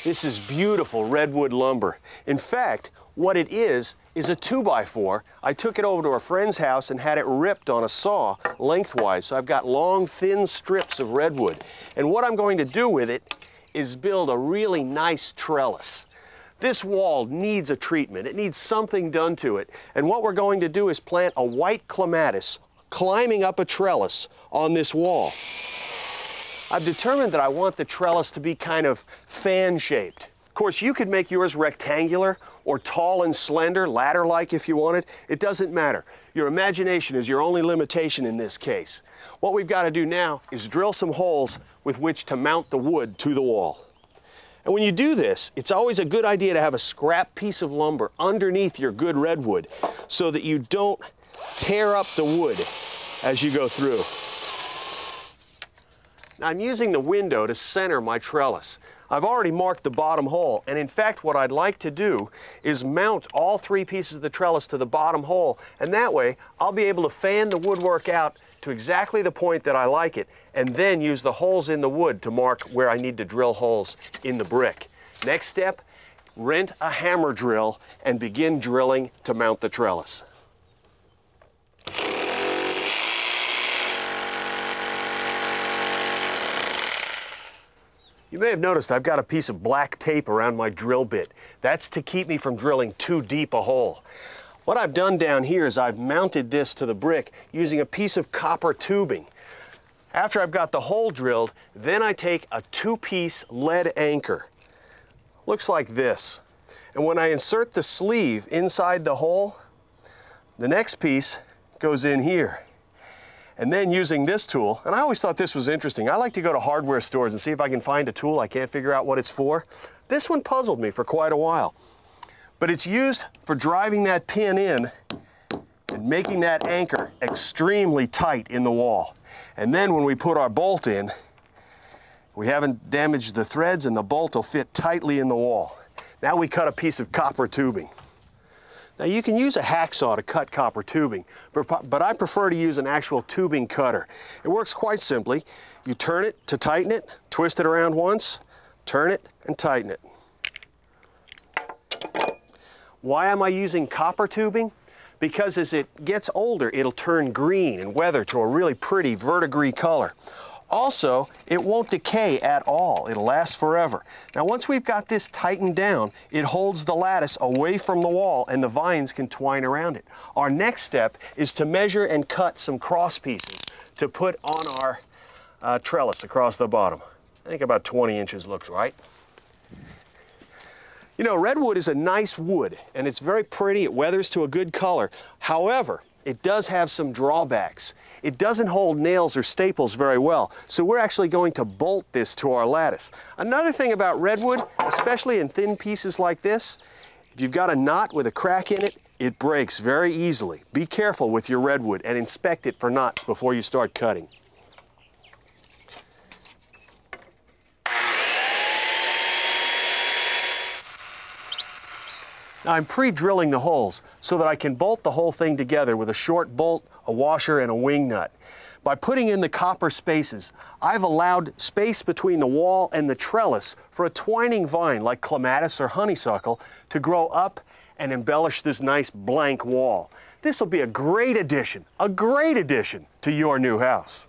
This is beautiful redwood lumber. In fact, what it is a 2x4. I took it over to a friend's house and had it ripped on a saw lengthwise. So I've got long, thin strips of redwood. And what I'm going to do with it is build a really nice trellis. This wall needs a treatment. It needs something done to it. And what we're going to do is plant a white clematis climbing up a trellis on this wall. I've determined that I want the trellis to be kind of fan-shaped. Of course, you could make yours rectangular or tall and slender, ladder-like if you wanted. It doesn't matter. Your imagination is your only limitation in this case. What we've got to do now is drill some holes with which to mount the wood to the wall. And when you do this, it's always a good idea to have a scrap piece of lumber underneath your good redwood so that you don't tear up the wood as you go through. Now I'm using the window to center my trellis. I've already marked the bottom hole, and in fact what I'd like to do is mount all 3 pieces of the trellis to the bottom hole, and that way I'll be able to fan the woodwork out to exactly the point that I like it, and then use the holes in the wood to mark where I need to drill holes in the brick. Next step, rent a hammer drill and begin drilling to mount the trellis. You may have noticed I've got a piece of black tape around my drill bit. That's to keep me from drilling too deep a hole. What I've done down here is I've mounted this to the brick using a piece of copper tubing. After I've got the hole drilled, then I take a 2-piece lead anchor. Looks like this. And when I insert the sleeve inside the hole, the next piece goes in here. And then using this tool, and I always thought this was interesting. I like to go to hardware stores and see if I can find a tool I can't figure out what it's for. This one puzzled me for quite a while. But it's used for driving that pin in and making that anchor extremely tight in the wall. And then when we put our bolt in, we haven't damaged the threads and the bolt will fit tightly in the wall. Now we cut a piece of copper tubing. Now you can use a hacksaw to cut copper tubing, but I prefer to use an actual tubing cutter. It works quite simply. You turn it to tighten it, twist it around once, turn it and tighten it. Why am I using copper tubing? Because as it gets older, it'll turn green and weather to a really pretty verdigris color. Also, it won't decay at all. It'll last forever. Now, once we've got this tightened down, it holds the lattice away from the wall and the vines can twine around it. Our next step is to measure and cut some cross pieces to put on our trellis across the bottom. I think about 20 inches looks right. You know, redwood is a nice wood and it's very pretty. It weathers to a good color. However, it does have some drawbacks. It doesn't hold nails or staples very well, so we're actually going to bolt this to our lattice. Another thing about redwood, especially in thin pieces like this, if you've got a knot with a crack in it, it breaks very easily. Be careful with your redwood and inspect it for knots before you start cutting. Now I'm pre-drilling the holes so that I can bolt the whole thing together with a short bolt, a washer, and a wing nut. By putting in the copper spaces, I've allowed space between the wall and the trellis for a twining vine like clematis or honeysuckle to grow up and embellish this nice blank wall. This will be a great addition to your new house.